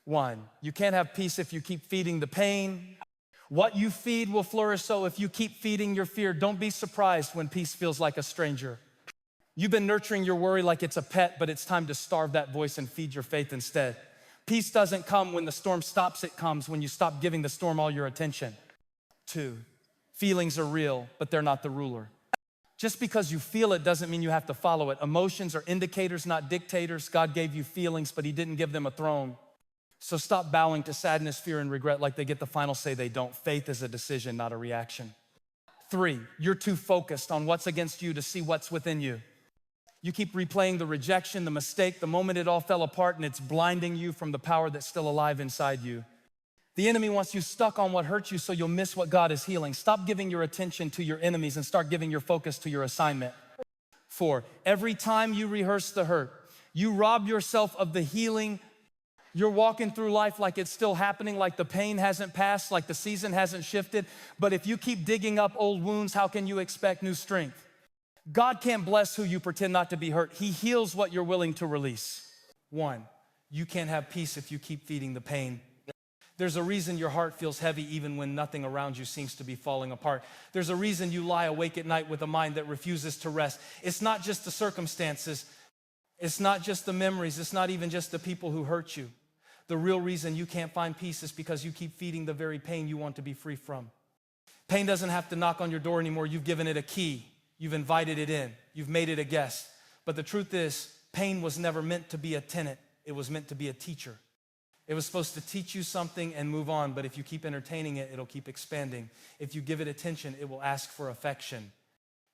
One, you can't have peace if you keep feeding the pain. What you feed will flourish, so if you keep feeding your fear, don't be surprised when peace feels like a stranger. You've been nurturing your worry like it's a pet, but it's time to starve that voice and feed your faith instead. Peace doesn't come when the storm stops, it comes when you stop giving the storm all your attention. Two, feelings are real, but they're not the ruler. Just because you feel it doesn't mean you have to follow it. Emotions are indicators, not dictators. God gave you feelings, but He didn't give them a throne. So stop bowing to sadness, fear, and regret like they get the final say. They don't. Faith is a decision, not a reaction. Three, you're too focused on what's against you to see what's within you. You keep replaying the rejection, the mistake, the moment it all fell apart, and it's blinding you from the power that's still alive inside you. The enemy wants you stuck on what hurt you so you'll miss what God is healing. Stop giving your attention to your enemies and start giving your focus to your assignment. Four, every time you rehearse the hurt, you rob yourself of the healing. You're walking through life like it's still happening, like the pain hasn't passed, like the season hasn't shifted. But if you keep digging up old wounds, how can you expect new strength? God can't bless who you pretend not to be hurt. He heals what you're willing to release. One, you can't have peace if you keep feeding the pain. There's a reason your heart feels heavy even when nothing around you seems to be falling apart. There's a reason you lie awake at night with a mind that refuses to rest. It's not just the circumstances. It's not just the memories. It's not even just the people who hurt you. The real reason you can't find peace is because you keep feeding the very pain you want to be free from. Pain doesn't have to knock on your door anymore. You've given it a key. You've invited it in. You've made it a guest. But the truth is, pain was never meant to be a tenant. It was meant to be a teacher. It was supposed to teach you something and move on, but if you keep entertaining it, it'll keep expanding. If you give it attention, it will ask for affection,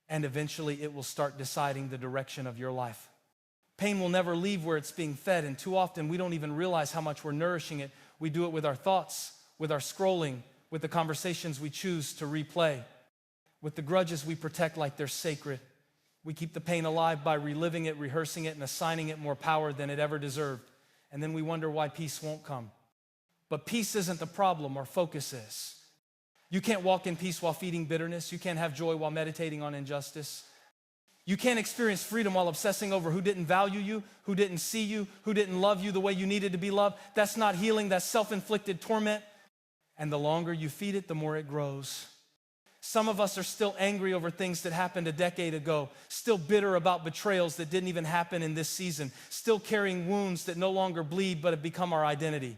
and eventually it will start deciding the direction of your life. Pain will never leave where it's being fed, and too often we don't even realize how much we're nourishing it. We do it with our thoughts, with our scrolling, with the conversations we choose to replay, with the grudges we protect like they're sacred. We keep the pain alive by reliving it, rehearsing it, and assigning it more power than it ever deserved. And then we wonder why peace won't come. But peace isn't the problem, our focus is. You can't walk in peace while feeding bitterness. You can't have joy while meditating on injustice. You can't experience freedom while obsessing over who didn't value you, who didn't see you, who didn't love you the way you needed to be loved. That's not healing, that's self-inflicted torment. And the longer you feed it, the more it grows. Some of us are still angry over things that happened a decade ago, still bitter about betrayals that didn't even happen in this season, still carrying wounds that no longer bleed but have become our identity.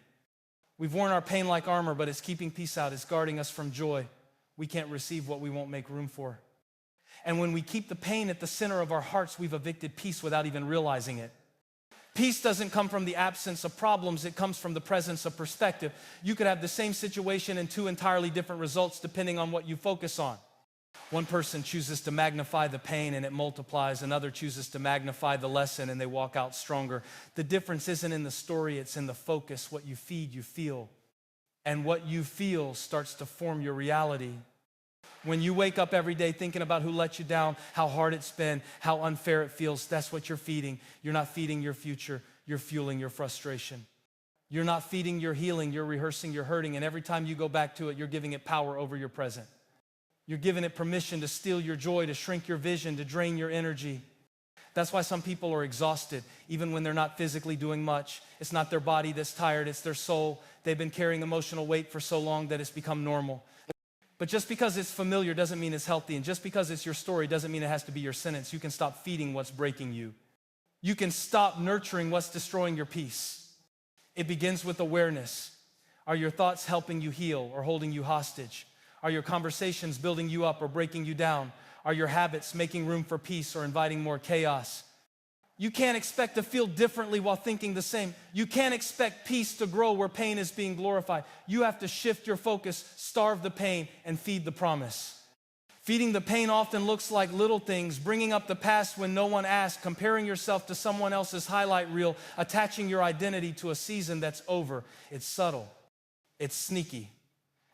We've worn our pain like armor, but it's keeping peace out. It's guarding us from joy. We can't receive what we won't make room for. And when we keep the pain at the center of our hearts, we've evicted peace without even realizing it. Peace doesn't come from the absence of problems, it comes from the presence of perspective. You could have the same situation and two entirely different results depending on what you focus on. One person chooses to magnify the pain and it multiplies. Another chooses to magnify the lesson and they walk out stronger. The difference isn't in the story, it's in the focus. What you feed, you feel. And what you feel starts to form your reality. When you wake up every day thinking about who let you down, how hard it's been, how unfair it feels, that's what you're feeding. You're not feeding your future, you're fueling your frustration. You're not feeding your healing, you're rehearsing your hurting, and every time you go back to it, you're giving it power over your present. You're giving it permission to steal your joy, to shrink your vision, to drain your energy. That's why some people are exhausted, even when they're not physically doing much. It's not their body that's tired, it's their soul. They've been carrying emotional weight for so long that it's become normal. But just because it's familiar doesn't mean it's healthy, and just because it's your story doesn't mean it has to be your sentence. You can stop feeding what's breaking you. You can stop nurturing what's destroying your peace. It begins with awareness. Are your thoughts helping you heal or holding you hostage? Are your conversations building you up or breaking you down? Are your habits making room for peace or inviting more chaos? You can't expect to feel differently while thinking the same. You can't expect peace to grow where pain is being glorified. You have to shift your focus, starve the pain, and feed the promise. Feeding the pain often looks like little things, bringing up the past when no one asked, comparing yourself to someone else's highlight reel, attaching your identity to a season that's over. It's subtle, it's sneaky,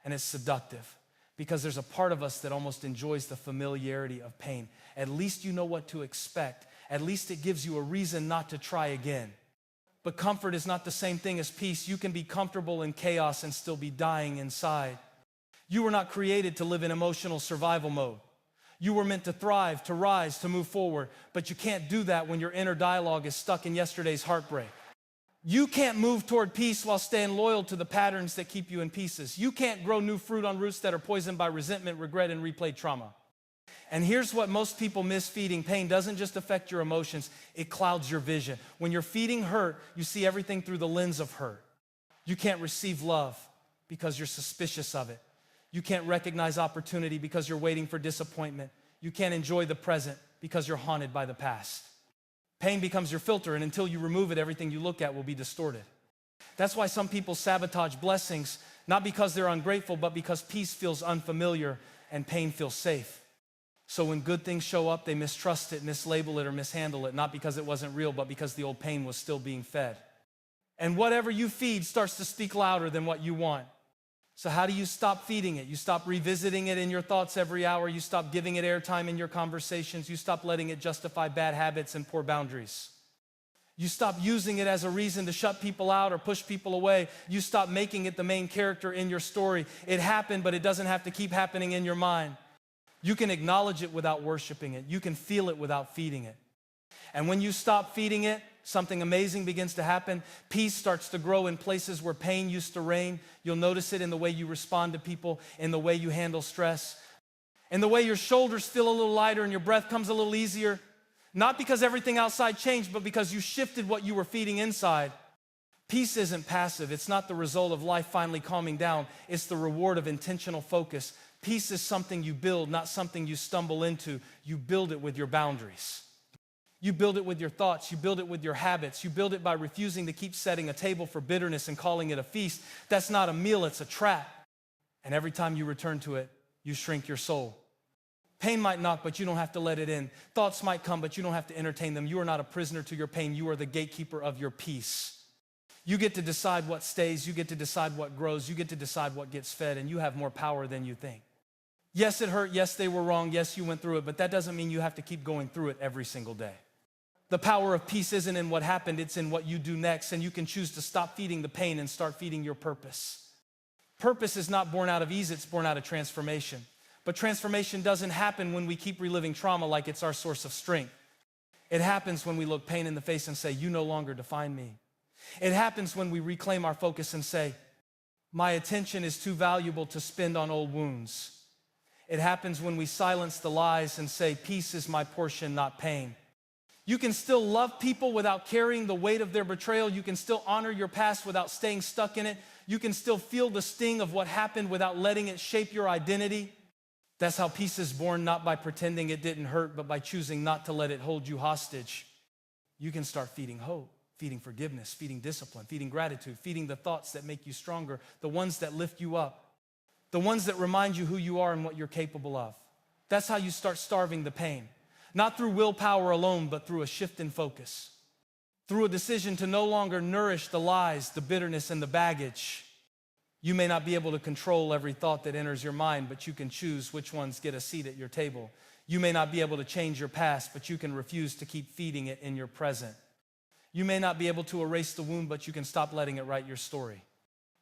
and it's seductive. Because there's a part of us that almost enjoys the familiarity of pain. At least you know what to expect. At least it gives you a reason not to try again. But comfort is not the same thing as peace. You can be comfortable in chaos and still be dying inside. You were not created to live in emotional survival mode. You were meant to thrive, to rise, to move forward. But you can't do that when your inner dialogue is stuck in yesterday's heartbreak. You can't move toward peace while staying loyal to the patterns that keep you in pieces. You can't grow new fruit on roots that are poisoned by resentment, regret, and replayed trauma. And here's what most people miss: feeding pain doesn't just affect your emotions, it clouds your vision. When you're feeding hurt, you see everything through the lens of hurt. You can't receive love because you're suspicious of it. You can't recognize opportunity because you're waiting for disappointment. You can't enjoy the present because you're haunted by the past. Pain becomes your filter, and until you remove it, everything you look at will be distorted. That's why some people sabotage blessings, not because they're ungrateful, but because peace feels unfamiliar and pain feels safe. So when good things show up, they mistrust it, mislabel it, or mishandle it, not because it wasn't real, but because the old pain was still being fed. And whatever you feed starts to speak louder than what you want. So how do you stop feeding it? You stop revisiting it in your thoughts every hour. You stop giving it airtime in your conversations. You stop letting it justify bad habits and poor boundaries. You stop using it as a reason to shut people out or push people away. You stop making it the main character in your story. It happened, but it doesn't have to keep happening in your mind. You can acknowledge it without worshiping it. You can feel it without feeding it. And when you stop feeding it, something amazing begins to happen. Peace starts to grow in places where pain used to reign. You'll notice it in the way you respond to people, in the way you handle stress, in the way your shoulders feel a little lighter and your breath comes a little easier. Not because everything outside changed, but because you shifted what you were feeding inside. Peace isn't passive. It's not the result of life finally calming down. It's the reward of intentional focus. Peace is something you build, not something you stumble into. You build it with your boundaries. You build it with your thoughts. You build it with your habits. You build it by refusing to keep setting a table for bitterness and calling it a feast. That's not a meal, it's a trap. And every time you return to it, you shrink your soul. Pain might knock, but you don't have to let it in. Thoughts might come, but you don't have to entertain them. You are not a prisoner to your pain. You are the gatekeeper of your peace. You get to decide what stays. You get to decide what grows. You get to decide what gets fed, and you have more power than you think. Yes, it hurt. Yes, they were wrong. Yes, you went through it, but that doesn't mean you have to keep going through it every single day. The power of peace isn't in what happened, it's in what you do next, and you can choose to stop feeding the pain and start feeding your purpose. Purpose is not born out of ease, it's born out of transformation. But transformation doesn't happen when we keep reliving trauma like it's our source of strength. It happens when we look pain in the face and say, you no longer define me. It happens when we reclaim our focus and say, my attention is too valuable to spend on old wounds. It happens when we silence the lies and say, peace is my portion, not pain. You can still love people without carrying the weight of their betrayal. You can still honor your past without staying stuck in it. You can still feel the sting of what happened without letting it shape your identity. That's how peace is born, not by pretending it didn't hurt, but by choosing not to let it hold you hostage. You can start feeding hope, feeding forgiveness, feeding discipline, feeding gratitude, feeding the thoughts that make you stronger, the ones that lift you up, the ones that remind you who you are and what you're capable of. That's how you start starving the pain. Not through willpower alone, but through a shift in focus. Through a decision to no longer nourish the lies, the bitterness, and the baggage. You may not be able to control every thought that enters your mind, but you can choose which ones get a seat at your table. You may not be able to change your past, but you can refuse to keep feeding it in your present. You may not be able to erase the wound, but you can stop letting it write your story.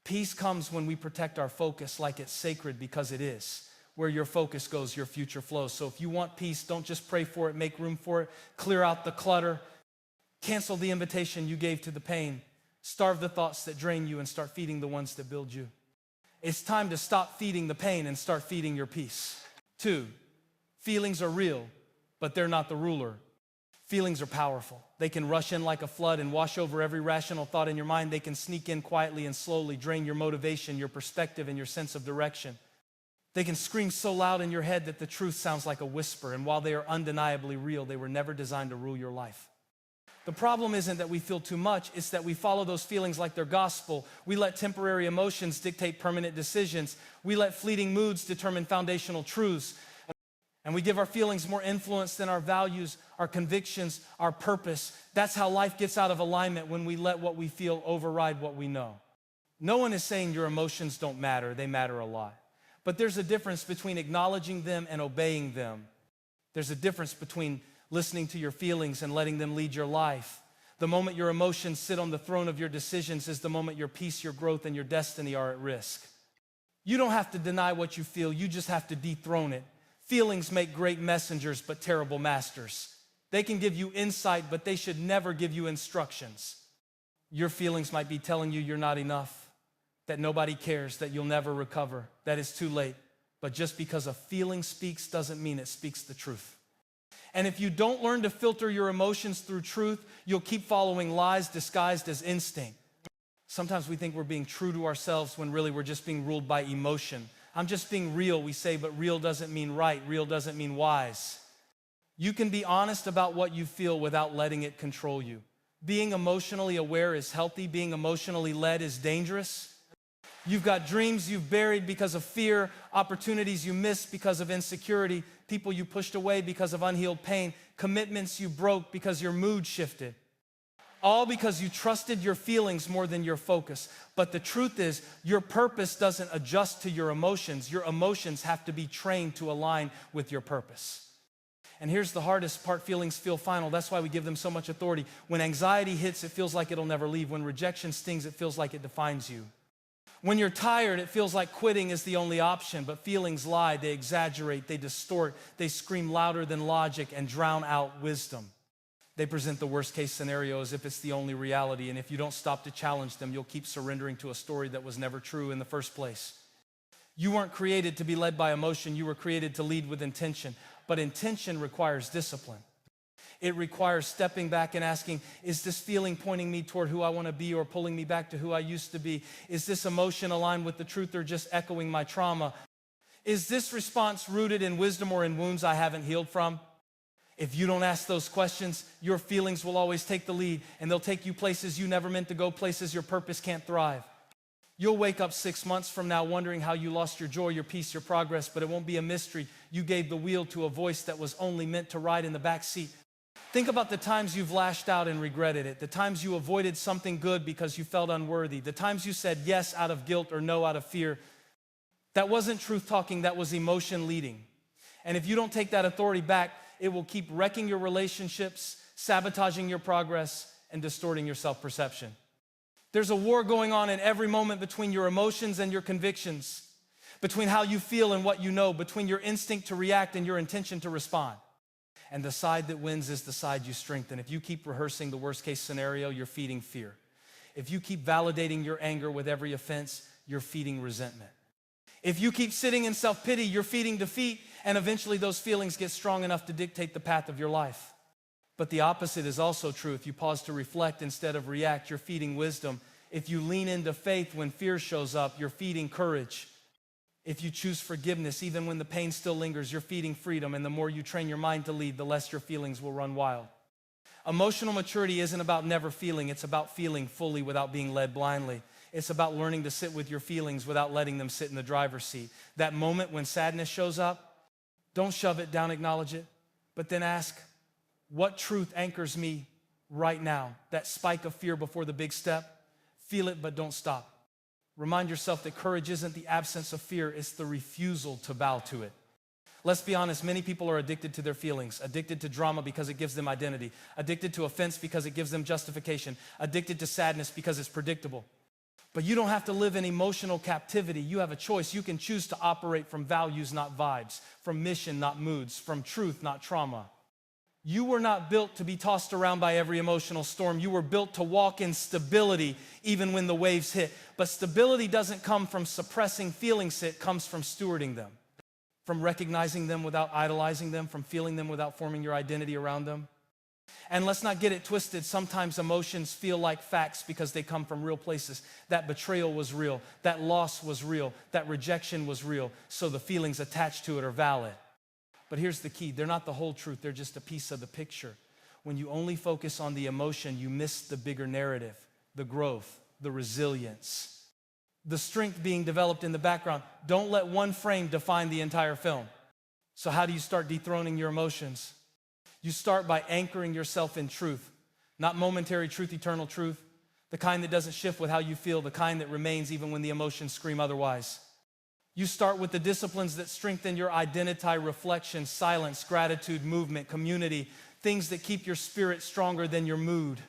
Peace comes when we protect our focus like it's sacred, because it is. Where your focus goes, your future flows. So if you want peace, don't just pray for it, make room for it. Clear out the clutter. Cancel the invitation you gave to the pain. Starve the thoughts that drain you and start feeding the ones that build you. It's time to stop feeding the pain and start feeding your peace. 2, feelings are real, but they're not the ruler. Feelings are powerful. They can rush in like a flood and wash over every rational thought in your mind. They can sneak in quietly and slowly, drain your motivation, your perspective, and your sense of direction. They can scream so loud in your head that the truth sounds like a whisper, and while they are undeniably real, they were never designed to rule your life. The problem isn't that we feel too much, it's that we follow those feelings like they're gospel. We let temporary emotions dictate permanent decisions. We let fleeting moods determine foundational truths. And we give our feelings more influence than our values, our convictions, our purpose. That's how life gets out of alignment, when we let what we feel override what we know. No one is saying your emotions don't matter, they matter a lot. But there's a difference between acknowledging them and obeying them. There's a difference between listening to your feelings and letting them lead your life. The moment your emotions sit on the throne of your decisions is the moment your peace, your growth, and your destiny are at risk. You don't have to deny what you feel, you just have to dethrone it. Feelings make great messengers, but terrible masters. They can give you insight, but they should never give you instructions. Your feelings might be telling you you're not enough, that nobody cares, that you'll never recover, that it's too late. But just because a feeling speaks doesn't mean it speaks the truth. And if you don't learn to filter your emotions through truth, you'll keep following lies disguised as instinct. Sometimes we think we're being true to ourselves when really we're just being ruled by emotion. I'm just being real, we say, but real doesn't mean right. Real doesn't mean wise. You can be honest about what you feel without letting it control you. Being emotionally aware is healthy. Being emotionally led is dangerous. You've got dreams you've buried because of fear, opportunities you missed because of insecurity, people you pushed away because of unhealed pain, commitments you broke because your mood shifted. All because you trusted your feelings more than your focus. But the truth is, your purpose doesn't adjust to your emotions. Your emotions have to be trained to align with your purpose. And here's the hardest part: feelings feel final. That's why we give them so much authority. When anxiety hits, it feels like it'll never leave. When rejection stings, it feels like it defines you. When you're tired, it feels like quitting is the only option, but feelings lie, they exaggerate, they distort, they scream louder than logic and drown out wisdom. They present the worst case scenario as if it's the only reality, and if you don't stop to challenge them, you'll keep surrendering to a story that was never true in the first place. You weren't created to be led by emotion, you were created to lead with intention, but intention requires discipline. It requires stepping back and asking, is this feeling pointing me toward who I want to be or pulling me back to who I used to be? Is this emotion aligned with the truth or just echoing my trauma? Is this response rooted in wisdom or in wounds I haven't healed from? If you don't ask those questions, your feelings will always take the lead, and they'll take you places you never meant to go, places your purpose can't thrive. You'll wake up 6 months from now wondering how you lost your joy, your peace, your progress, but it won't be a mystery. You gave the wheel to a voice that was only meant to ride in the back seat. Think about the times you've lashed out and regretted it, the times you avoided something good because you felt unworthy, the times you said yes out of guilt or no out of fear. That wasn't truth talking, that was emotion leading. And if you don't take that authority back, it will keep wrecking your relationships, sabotaging your progress, and distorting your self-perception. There's a war going on in every moment between your emotions and your convictions, between how you feel and what you know, between your instinct to react and your intention to respond. And the side that wins is the side you strengthen. If you keep rehearsing the worst case scenario, you're feeding fear. If you keep validating your anger with every offense, you're feeding resentment. If you keep sitting in self-pity, you're feeding defeat, and eventually those feelings get strong enough to dictate the path of your life. But the opposite is also true. If you pause to reflect instead of react, you're feeding wisdom. If you lean into faith when fear shows up, you're feeding courage. If you choose forgiveness, even when the pain still lingers, you're feeding freedom. And the more you train your mind to lead, the less your feelings will run wild. Emotional maturity isn't about never feeling. It's about feeling fully without being led blindly. It's about learning to sit with your feelings without letting them sit in the driver's seat. That moment when sadness shows up, don't shove it down, acknowledge it, but then ask, what truth anchors me right now? That spike of fear before the big step, feel it, but don't stop. Remind yourself that courage isn't the absence of fear, it's the refusal to bow to it. Let's be honest, many people are addicted to their feelings, addicted to drama because it gives them identity, addicted to offense because it gives them justification, addicted to sadness because it's predictable. But you don't have to live in emotional captivity. You have a choice. You can choose to operate from values, not vibes, from mission, not moods, from truth, not trauma. You were not built to be tossed around by every emotional storm. You were built to walk in stability even when the waves hit. But stability doesn't come from suppressing feelings, it comes from stewarding them, from recognizing them without idolizing them, from feeling them without forming your identity around them. And let's not get it twisted. Sometimes emotions feel like facts because they come from real places. That betrayal was real. That loss was real. That rejection was real. So the feelings attached to it are valid. But here's the key. They're not the whole truth. They're just a piece of the picture. When you only focus on the emotion, you miss the bigger narrative, the growth, the resilience, the strength being developed in the background. Don't let one frame define the entire film. So how do you start dethroning your emotions? You start by anchoring yourself in truth, not momentary truth, eternal truth, the kind that doesn't shift with how you feel, the kind that remains even when the emotions scream otherwise. You start with the disciplines that strengthen your identity, reflection, silence, gratitude, movement, community, things that keep your spirit stronger than your mood.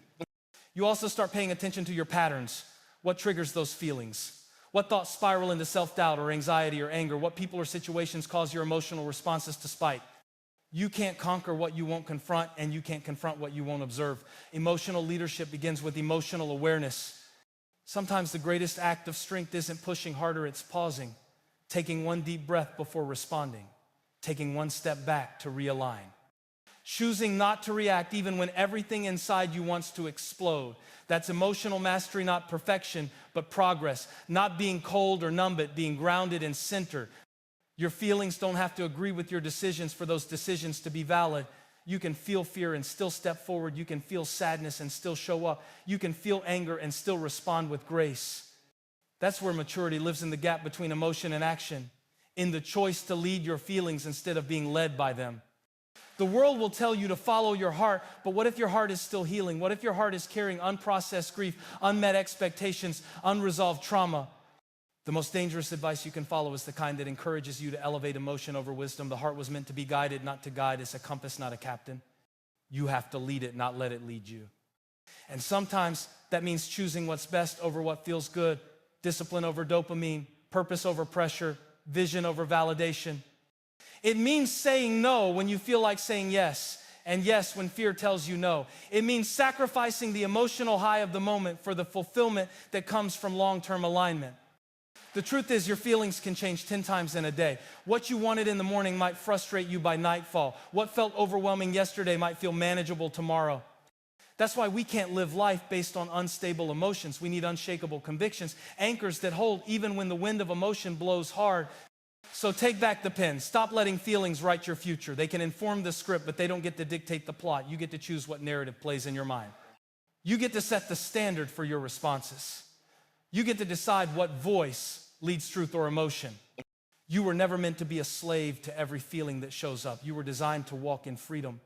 You also start paying attention to your patterns. What triggers those feelings? What thoughts spiral into self-doubt or anxiety or anger? What people or situations cause your emotional responses to spike? You can't conquer what you won't confront, and you can't confront what you won't observe. Emotional leadership begins with emotional awareness. Sometimes the greatest act of strength isn't pushing harder, it's pausing, taking one deep breath before responding, taking one step back to realign. Choosing not to react even when everything inside you wants to explode. That's emotional mastery, not perfection, but progress. Not being cold or numb, but being grounded and centered. Your feelings don't have to agree with your decisions for those decisions to be valid. You can feel fear and still step forward. You can feel sadness and still show up. You can feel anger and still respond with grace. That's where maturity lives, in the gap between emotion and action, in the choice to lead your feelings instead of being led by them. The world will tell you to follow your heart, but what if your heart is still healing? What if your heart is carrying unprocessed grief, unmet expectations, unresolved trauma? The most dangerous advice you can follow is the kind that encourages you to elevate emotion over wisdom. The heart was meant to be guided, not to guide. It's a compass, not a captain. You have to lead it, not let it lead you. And sometimes that means choosing what's best over what feels good, discipline over dopamine, purpose over pressure, vision over validation. It means saying no when you feel like saying yes, and yes when fear tells you no. It means sacrificing the emotional high of the moment for the fulfillment that comes from long-term alignment. The truth is, your feelings can change 10 times in a day. What you wanted in the morning might frustrate you by nightfall. What felt overwhelming yesterday might feel manageable tomorrow. That's why we can't live life based on unstable emotions. We need unshakable convictions, anchors that hold even when the wind of emotion blows hard. So take back the pen. Stop letting feelings write your future. They can inform the script, but they don't get to dictate the plot. You get to choose what narrative plays in your mind. You get to set the standard for your responses. You get to decide what voice leads truth or emotion. You were never meant to be a slave to every feeling that shows up. You were designed to walk in freedom,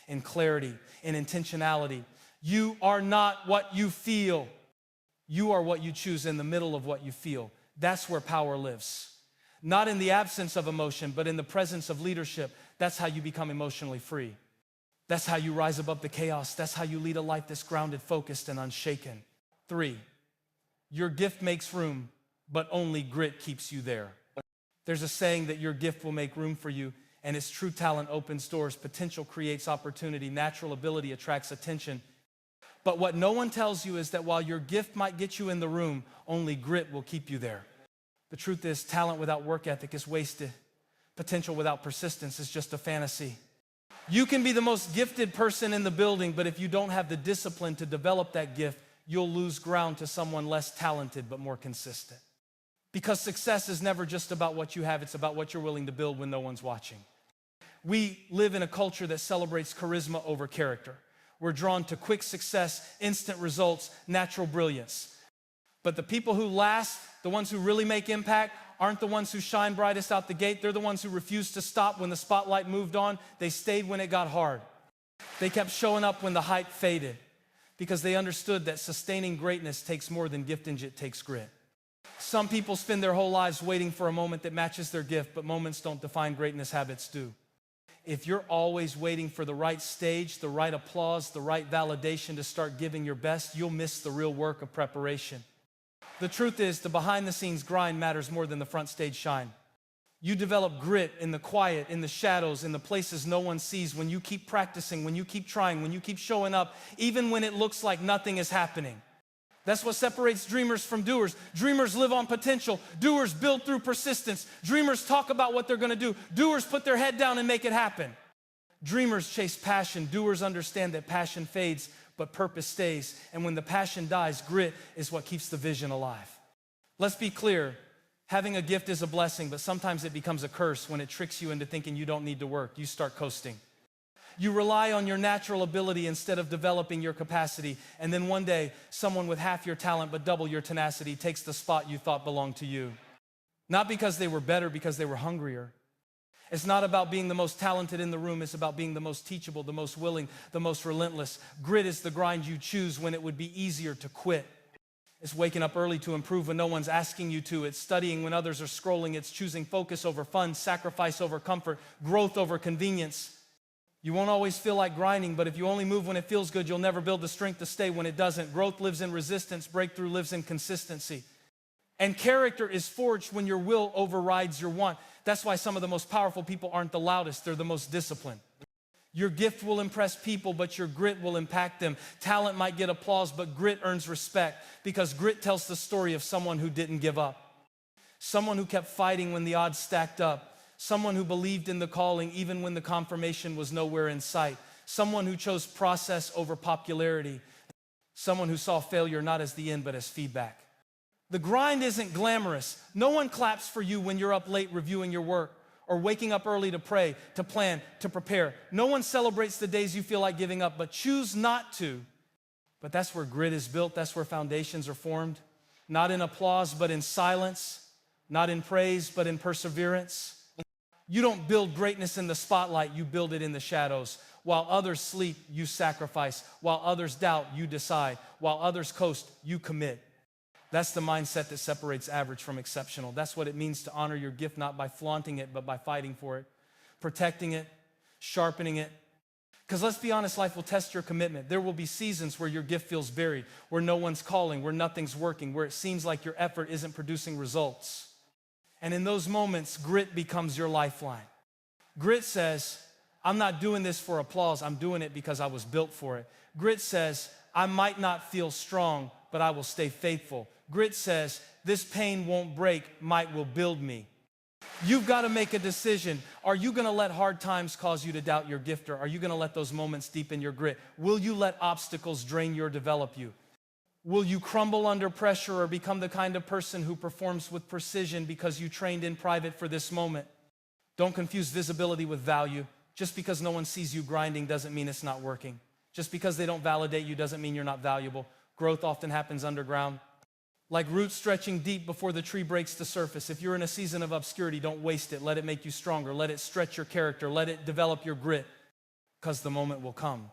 in clarity, in intentionality. You are not what you feel. You are what you choose in the middle of what you feel. That's where power lives. Not in the absence of emotion, but in the presence of leadership. That's how you become emotionally free. That's how you rise above the chaos. That's how you lead a life that's grounded, focused, and unshaken. 3, your gift makes room, but only grit keeps you there. There's a saying that your gift will make room for you, and its true talent opens doors. Potential creates opportunity. Natural ability attracts attention. But what no one tells you is that while your gift might get you in the room, only grit will keep you there. The truth is, talent without work ethic is wasted. Potential without persistence is just a fantasy. You can be the most gifted person in the building, but if you don't have the discipline to develop that gift, you'll lose ground to someone less talented but more consistent. Because success is never just about what you have, it's about what you're willing to build when no one's watching. We live in a culture that celebrates charisma over character. We're drawn to quick success, instant results, natural brilliance. But the people who last, the ones who really make impact, aren't the ones who shine brightest out the gate. They're the ones who refused to stop when the spotlight moved on. They stayed when it got hard. They kept showing up when the hype faded, because they understood that sustaining greatness takes more than gifting, it takes grit. Some people spend their whole lives waiting for a moment that matches their gift, but moments don't define greatness, habits do. If you're always waiting for the right stage, the right applause, the right validation to start giving your best, you'll miss the real work of preparation. The truth is, the behind-the-scenes grind matters more than the front stage shine. You develop grit in the quiet, in the shadows, in the places no one sees, when you keep practicing, when you keep trying, when you keep showing up, even when it looks like nothing is happening. That's what separates dreamers from doers. Dreamers live on potential. Doers build through persistence. Dreamers talk about what they're going to do. Doers put their head down and make it happen. Dreamers chase passion. Doers understand that passion fades, but purpose stays. And when the passion dies, grit is what keeps the vision alive. Let's be clear. Having a gift is a blessing, but sometimes it becomes a curse when it tricks you into thinking you don't need to work. You start coasting. You rely on your natural ability instead of developing your capacity, and then one day, someone with half your talent but double your tenacity takes the spot you thought belonged to you. Not because they were better, because they were hungrier. It's not about being the most talented in the room, it's about being the most teachable, the most willing, the most relentless. Grit is the grind you choose when it would be easier to quit. It's waking up early to improve when no one's asking you to. It's studying when others are scrolling. It's choosing focus over fun, sacrifice over comfort, growth over convenience. You won't always feel like grinding, but if you only move when it feels good, you'll never build the strength to stay when it doesn't. Growth lives in resistance. Breakthrough lives in consistency. And character is forged when your will overrides your want. That's why some of the most powerful people aren't the loudest. They're the most disciplined. Your gift will impress people, but your grit will impact them. Talent might get applause, but grit earns respect, because grit tells the story of someone who didn't give up, someone who kept fighting when the odds stacked up, someone who believed in the calling even when the confirmation was nowhere in sight, someone who chose process over popularity, someone who saw failure not as the end but as feedback. The grind isn't glamorous. No one claps for you when you're up late reviewing your work, or waking up early to pray, to plan, to prepare. No one celebrates the days you feel like giving up, but choose not to. But that's where grit is built. That's where foundations are formed. Not in applause, but in silence. Not in praise, but in perseverance. You don't build greatness in the spotlight, you build it in the shadows. While others sleep, you sacrifice. While others doubt, you decide. While others coast, you commit. That's the mindset that separates average from exceptional. That's what it means to honor your gift, not by flaunting it, but by fighting for it, protecting it, sharpening it. Because let's be honest, life will test your commitment. There will be seasons where your gift feels buried, where no one's calling, where nothing's working, where it seems like your effort isn't producing results. And in those moments, grit becomes your lifeline. Grit says, I'm not doing this for applause, I'm doing it because I was built for it. Grit says, I might not feel strong, but I will stay faithful. Grit says, this pain won't break, might will build me. You've got to make a decision. Are you going to let hard times cause you to doubt your gift, or are you going to let those moments deepen your grit? Will you let obstacles drain you or develop you? Will you crumble under pressure or become the kind of person who performs with precision because you trained in private for this moment? Don't confuse visibility with value. Just because no one sees you grinding doesn't mean it's not working. Just because they don't validate you doesn't mean you're not valuable. Growth often happens underground. Like roots stretching deep before the tree breaks the surface. If you're in a season of obscurity, don't waste it. Let it make you stronger. Let it stretch your character. Let it develop your grit, because the moment will come.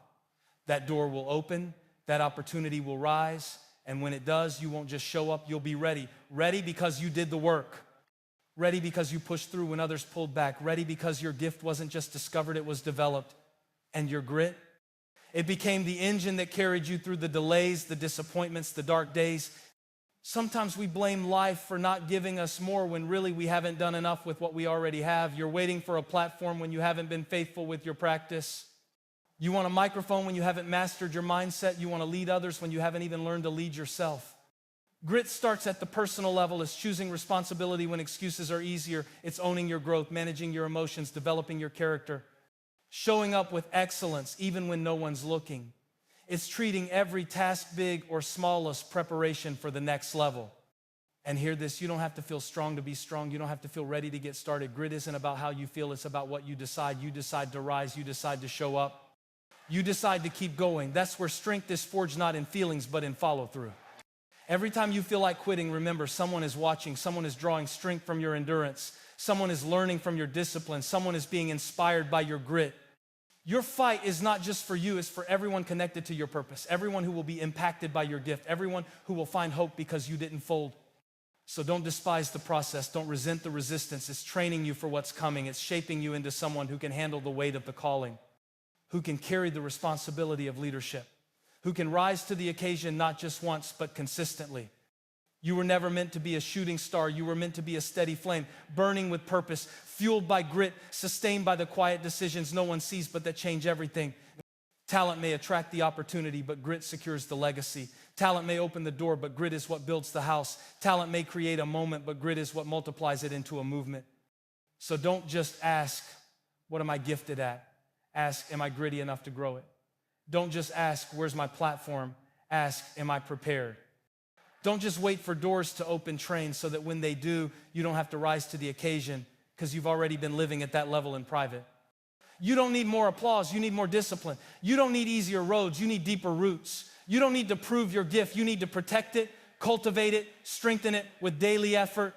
That door will open. That opportunity will rise. And when it does, you won't just show up. You'll be ready. Ready because you did the work. Ready because you pushed through when others pulled back. Ready because your gift wasn't just discovered, it was developed. And your grit, it became the engine that carried you through the delays, the disappointments, the dark days. Sometimes we blame life for not giving us more when really we haven't done enough with what we already have. You're waiting for a platform when you haven't been faithful with your practice. You want a microphone when you haven't mastered your mindset. You want to lead others when you haven't even learned to lead yourself. Grit starts at the personal level. It's choosing responsibility when excuses are easier. It's owning your growth, managing your emotions, developing your character, showing up with excellence even when no one's looking. It's treating every task, big or small, as preparation for the next level. And hear this, you don't have to feel strong to be strong. You don't have to feel ready to get started. Grit isn't about how you feel, it's about what you decide. You decide to rise, you decide to show up. You decide to keep going. That's where strength is forged, not in feelings, but in follow-through. Every time you feel like quitting, remember, someone is watching, someone is drawing strength from your endurance, someone is learning from your discipline, someone is being inspired by your grit. Your fight is not just for you, it's for everyone connected to your purpose, everyone who will be impacted by your gift, everyone who will find hope because you didn't fold. So don't despise the process, don't resent the resistance. It's training you for what's coming. It's shaping you into someone who can handle the weight of the calling, who can carry the responsibility of leadership, who can rise to the occasion not just once, but consistently. You were never meant to be a shooting star. You were meant to be a steady flame, burning with purpose, fueled by grit, sustained by the quiet decisions no one sees but that change everything. Talent may attract the opportunity, but grit secures the legacy. Talent may open the door, but grit is what builds the house. Talent may create a moment, but grit is what multiplies it into a movement. So don't just ask, what am I gifted at? Ask, am I gritty enough to grow it? Don't just ask, where's my platform? Ask, am I prepared? Don't just wait for doors to open, train, so that when they do, you don't have to rise to the occasion because you've already been living at that level in private. You don't need more applause, you need more discipline. You don't need easier roads, you need deeper roots. You don't need to prove your gift, you need to protect it, cultivate it, strengthen it with daily effort.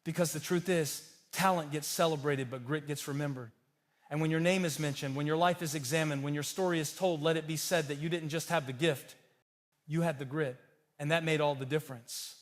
Because the truth is, talent gets celebrated, but grit gets remembered. And when your name is mentioned, when your life is examined, when your story is told, let it be said that you didn't just have the gift, you had the grit. And that made all the difference.